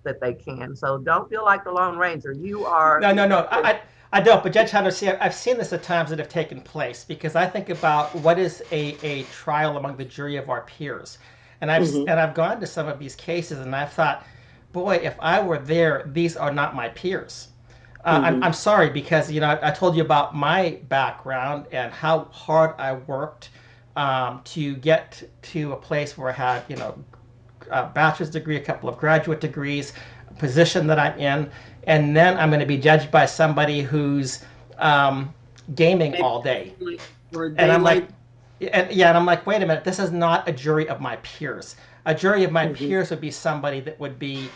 that they can. So don't feel like the Lone Ranger. You are. No. I don't. But Judge Hunter, see, I've seen this at times that have taken place because I think about what is a trial among the jury of our peers, and I've gone to some of these cases and I've thought, boy, if I were there, these are not my peers. I'm sorry because I told you about my background and how hard I worked to get to a place where I had a bachelor's degree, a couple of graduate degrees, a position that I'm in, and then I'm going to be judged by somebody who's gaming all day. And I'm like, and I'm like, wait a minute, this is not a jury of my peers. A jury of my peers would be somebody that would be,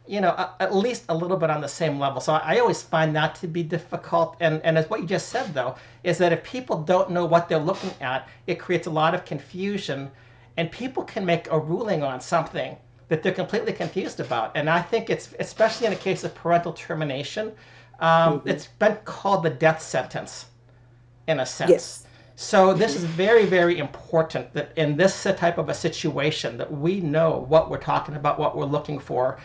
at least a little bit on the same level. So I always find that to be difficult. And as what you just said, though, is that if people don't know what they're looking at, it creates a lot of confusion. And people can make a ruling on something that they're completely confused about. And I think it's, especially in a case of parental termination, it's been called the death sentence, in a sense. Yes. So this is very, very important that in this type of a situation that we know what we're talking about, what we're looking for,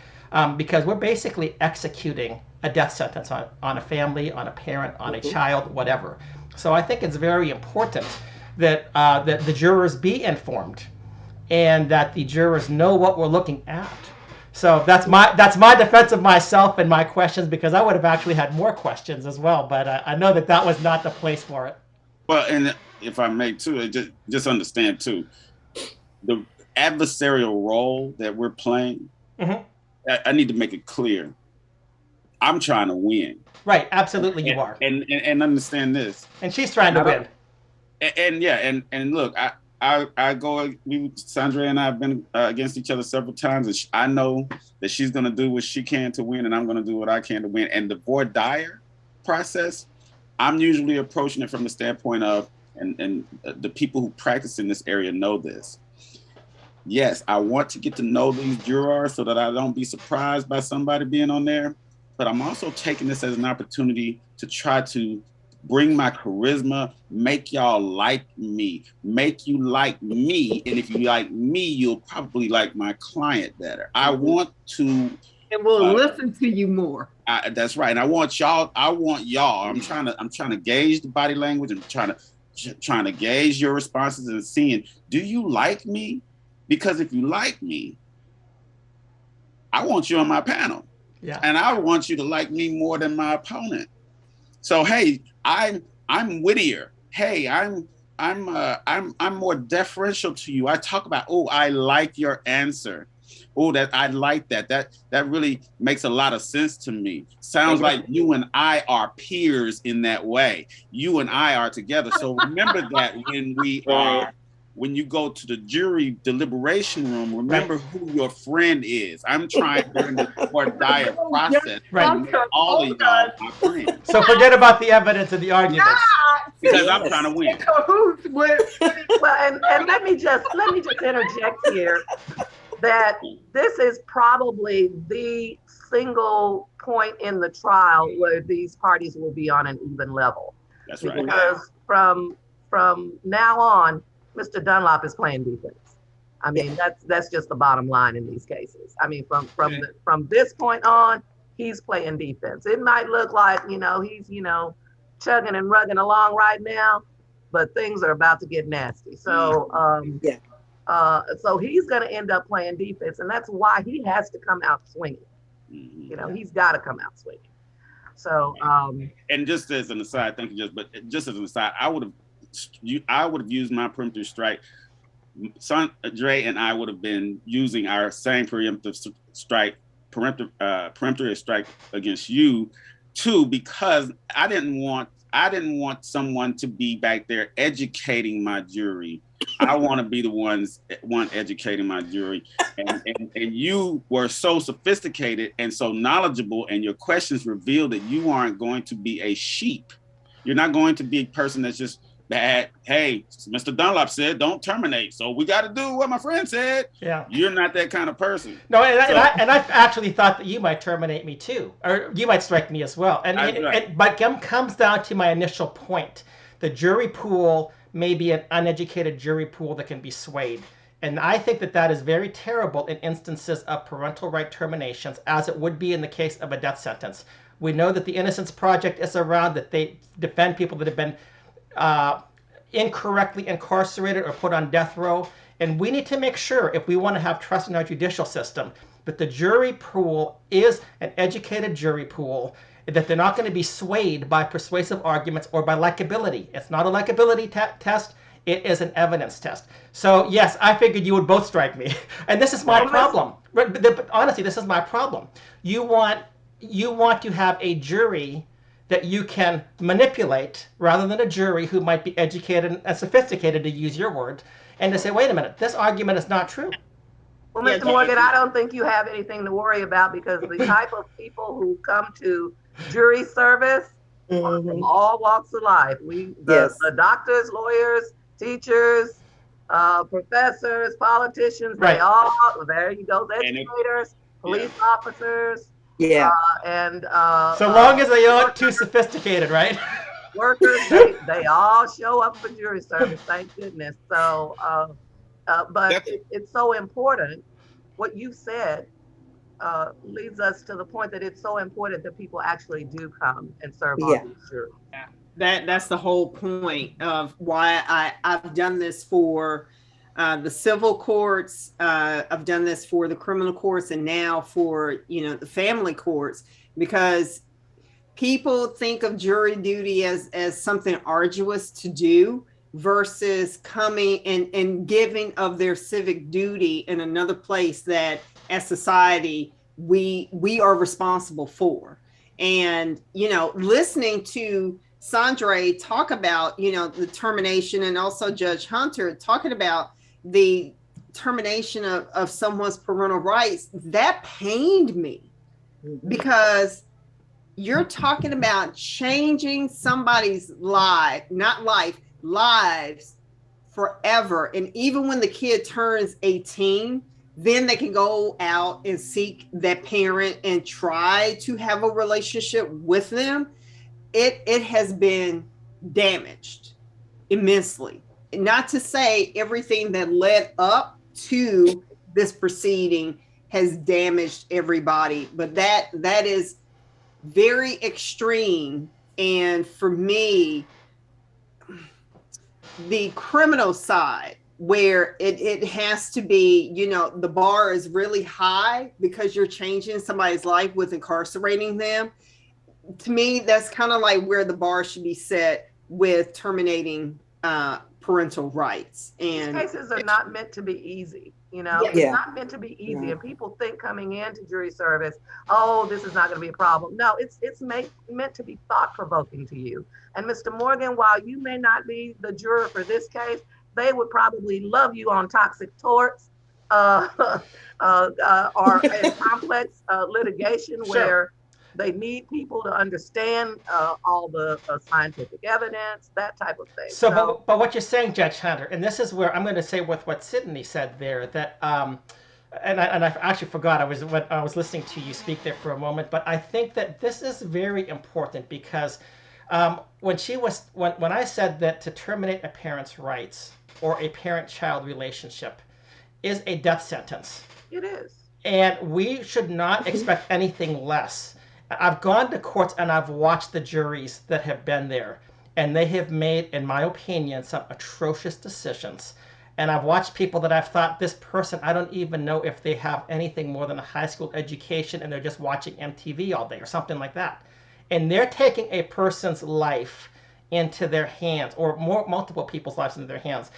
because we're basically executing a death sentence on a family, on a parent, on a child, whatever. So I think it's very important that that the jurors be informed and that the jurors know what we're looking at. So that's my defense of myself and my questions, because I would have actually had more questions as well, but I know that was not the place for it. Well, and if I may too, just understand too, the adversarial role that we're playing, I need to make it clear. I'm trying to win. Right, absolutely you are. And understand this. And she's trying to win. And look, I go, Sandra and I have been against each other several times, and I know that she's going to do what she can to win, and I'm going to do what I can to win. And the voir dire process, I'm usually approaching it from the standpoint of, and the people who practice in this area know this. Yes, I want to get to know these jurors so that I don't be surprised by somebody being on there, but I'm also taking this as an opportunity to try to bring my charisma, make y'all like me, make you like me. And if you like me, you'll probably like my client better. I want to. And we'll listen to you more. That's right. And I want y'all. I'm trying to gauge the body language and trying to gauge your responses and seeing, do you like me? Because if you like me, I want you on my panel. Yeah. And I want you to like me more than my opponent. So hey, I'm wittier. Hey, I'm more deferential to you. I talk about, oh, I like your answer. Oh, that I like that. That really makes a lot of sense to me. Sounds like you and I are peers in that way. You and I are together. So remember that when you go to the jury deliberation room, remember who your friend is. I'm trying during the voir dire process to make all of y'all my friends. So forget about the evidence and the arguments. Because I'm trying to win. Well, and let me just interject here that this is probably the single point in the trial where these parties will be on an even level. That's right. Because from now on, Mr. Dunlop is playing defense. I mean, that's just the bottom line in these cases. I mean, from this point on, he's playing defense. It might look like, he's, chugging and rugging along right now, but things are about to get nasty. So, so he's going to end up playing defense, and that's why he has to come out swinging. He's got to come out swinging. So, and just as an aside, thank you, just as an aside, I would have used my perimeter strike. Dre and I would have been using our same perimeter strike against you too, because I didn't want someone to be back there educating my jury. I want to be the one educating my jury. And you were so sophisticated and so knowledgeable, and your questions revealed that you aren't going to be a sheep You're not going to be a person that's just bad. Hey, Mr. Dunlop said don't terminate, so we got to do what my friend said. Yeah. You're not that kind of person. No, and I actually thought that you might terminate me too, or you might strike me as well. But it comes down to my initial point. The jury pool may be an uneducated jury pool that can be swayed. And I think that that is very terrible in instances of parental right terminations, as it would be in the case of a death sentence. We know that the Innocence Project is around, that they defend people that have been incorrectly incarcerated or put on death row. And we need to make sure, if we want to have trust in our judicial system, that the jury pool is an educated jury pool, that they're not going to be swayed by persuasive arguments or by likability. It's not a likability test. It is an evidence test. So yes, I figured you would both strike me. And this is my problem. But honestly, this is my problem. You want to have a jury that you can manipulate rather than a jury who might be educated and sophisticated, to use your word, and to say, wait a minute, this argument is not true. Well, Mr. Morgan, I don't think you have anything to worry about, because the type of people who come to jury service are from all walks of life. The doctors, lawyers, teachers, professors, politicians, Right. there you go, educators, police officers. Yeah. So long as they aren't too sophisticated, right? Workers, they all show up for jury service, thank goodness. So, but it's so important. What you said leads us to the point that it's so important that people actually do come and serve on these juries. That's the whole point of why I've done this for the civil courts. I've done this for the criminal courts, and now for the family courts, because people think of jury duty as something arduous to do versus coming and giving of their civic duty in another place that as society we are responsible for. And listening to Sandra talk about the termination, and also Judge Hunter talking about the termination of someone's parental rights, that pained me, because you're talking about changing somebody's lives forever. And even when the kid turns 18, then they can go out and seek that parent and try to have a relationship with them. It has been damaged immensely. Not to say everything that led up to this proceeding has damaged everybody, but that is very extreme. And for me, the criminal side, where it has to be, the bar is really high because you're changing somebody's life with incarcerating them. To me, that's kind of like where the bar should be set with terminating parental rights. And these cases are not meant to be easy. It's not meant to be easy. And people think coming into jury service, oh, this is not going to be a problem. No, it's meant to be thought-provoking to you. And Mr. Morgan, while you may not be the juror for this case, they would probably love you on toxic torts or in complex litigation where they need people to understand all the scientific evidence, that type of thing. So, but what you're saying, Judge Hunter, and this is where I'm going to say with what Cyndey said there, that and I actually forgot, I was listening to you speak there for a moment, but I think that this is very important, because when I said that to terminate a parent's rights or a parent-child relationship is a death sentence. It is. And we should not expect anything less. I've gone to courts and I've watched the juries that have been there, and they have made, in my opinion, some atrocious decisions. And I've watched people that I've thought, this person, I don't even know if they have anything more than a high school education, and they're just watching MTV all day or something like that. And they're taking a person's life into their hands, or multiple people's lives into their hands.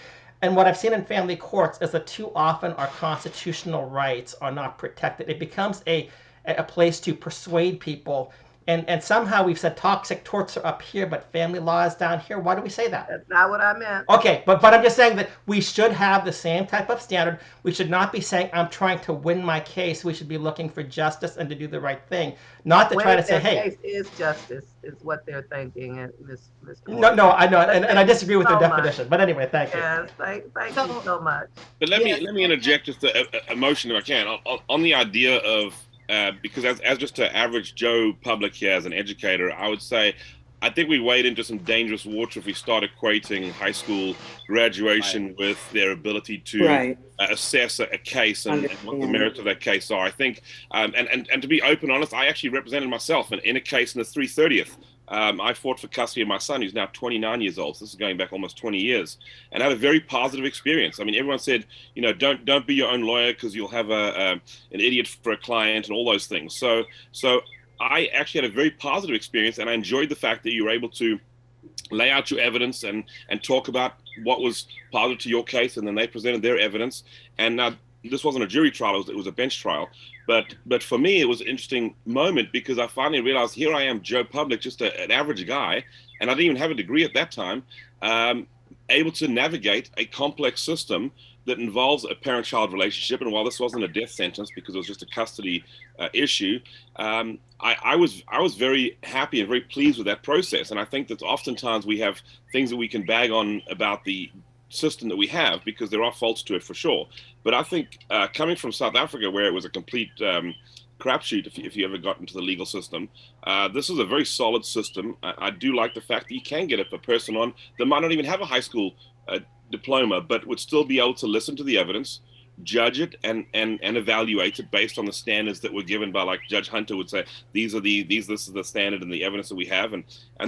And what I've seen in family courts is that too often our constitutional rights are not protected. It becomes a place to persuade people And somehow we've said toxic torts are up here, but family law is down here. Why do we say that? That's not what I meant. Okay, but I'm just saying that we should have the same type of standard. We should not be saying I'm trying to win my case. We should be looking for justice and to do the right thing, not to try to say, hey. Case is justice, is what they're thinking, and Mr. No, I know, and I disagree with so the definition. But anyway, thank you. Yes, thank you so much. But let me interject just a motion if I can on the idea of because as just an average Joe public here as an educator, I would say I think we wade into some dangerous water if we start equating high school graduation with their ability to assess a case and what the merits of that case are. I think, and to be open honest, I actually represented myself in a case in the 330th. I fought for custody of my son, who's now 29 years old. So this is going back almost 20 years, and I had a very positive experience. I mean, everyone said, you know, don't be your own lawyer because you'll have an idiot for a client and all those things. So I actually had a very positive experience, and I enjoyed the fact that you were able to lay out your evidence and talk about what was positive to your case, and then they presented their evidence. And now this wasn't a jury trial; it was a bench trial. But for me, it was an interesting moment because I finally realized here I am, Joe Public, just an average guy, and I didn't even have a degree at that time, able to navigate a complex system that involves a parent-child relationship. And while this wasn't a death sentence because it was just a custody issue, I was very happy and very pleased with that process. And I think that oftentimes we have things that we can bag on about the system that we have because there are faults to it for sure. But I think coming from South Africa, where it was a complete crapshoot if you ever got into the legal system, this is a very solid system. I do like the fact that you can get a person on that might not even have a high school diploma, but would still be able to listen to the evidence, judge it, and evaluate it based on the standards that were given by, like Judge Hunter would say, this is the standard and the evidence that we have, and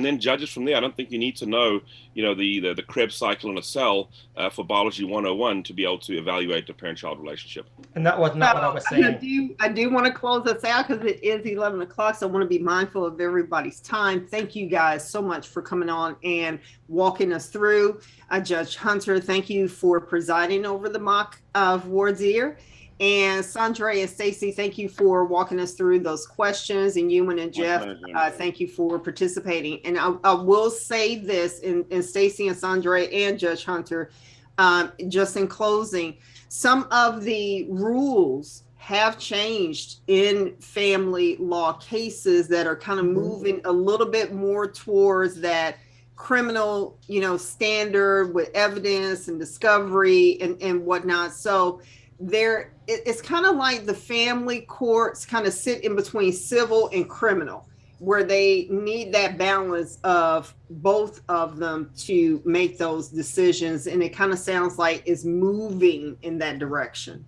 then judge it from there. I don't think you need to know, you know, the Krebs cycle in a cell for biology 101 to be able to evaluate the parent-child relationship. And that was not what I was saying. I do want to close this out because it is 11 o'clock, so I want to be mindful of everybody's time. Thank you guys so much for coming on and walking us through. Judge Hunter, thank you for presiding over the mock voir dire. And Sandra and Stacy, thank you for walking us through those questions. And Ewan and Jeff, thank you for participating. And I will say this, and Stacy and Sandra and Judge Hunter, just in closing, some of the rules have changed in family law cases that are kind of moving a little bit more towards that criminal, you know, standard with evidence and discovery and whatnot. So it's kind of like the family courts kind of sit in between civil and criminal, where they need that balance of both of them to make those decisions. And it kind of sounds like it's moving in that direction.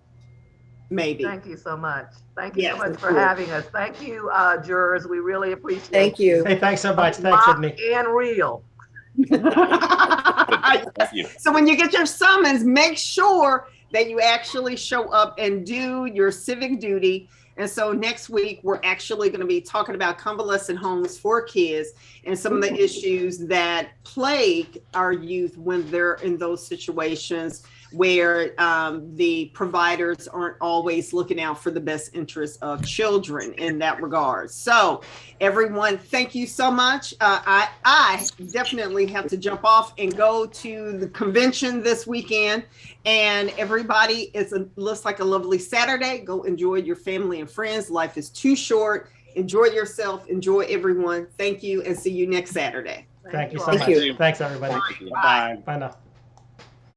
Maybe. Thank you so much. Thank you so much for having us. Thank you, jurors. We really appreciate it. Thank you. Hey, thanks so much. Thanks, Cyndey. And real. So when you get your summons, make sure that you actually show up and do your civic duty. And so next week, we're actually going to be talking about convalescent homes for kids and some of the issues that plague our youth when they're in those situations where the providers aren't always looking out for the best interests of children in that regard. So everyone, thank you so much. I definitely have to jump off and go to the convention this weekend. And everybody, looks like a lovely Saturday. Go enjoy your family and friends. Life is too short. Enjoy yourself. Enjoy everyone. Thank you, and see you next Saturday. Thank you so much. Thanks, everybody. Bye. Bye now.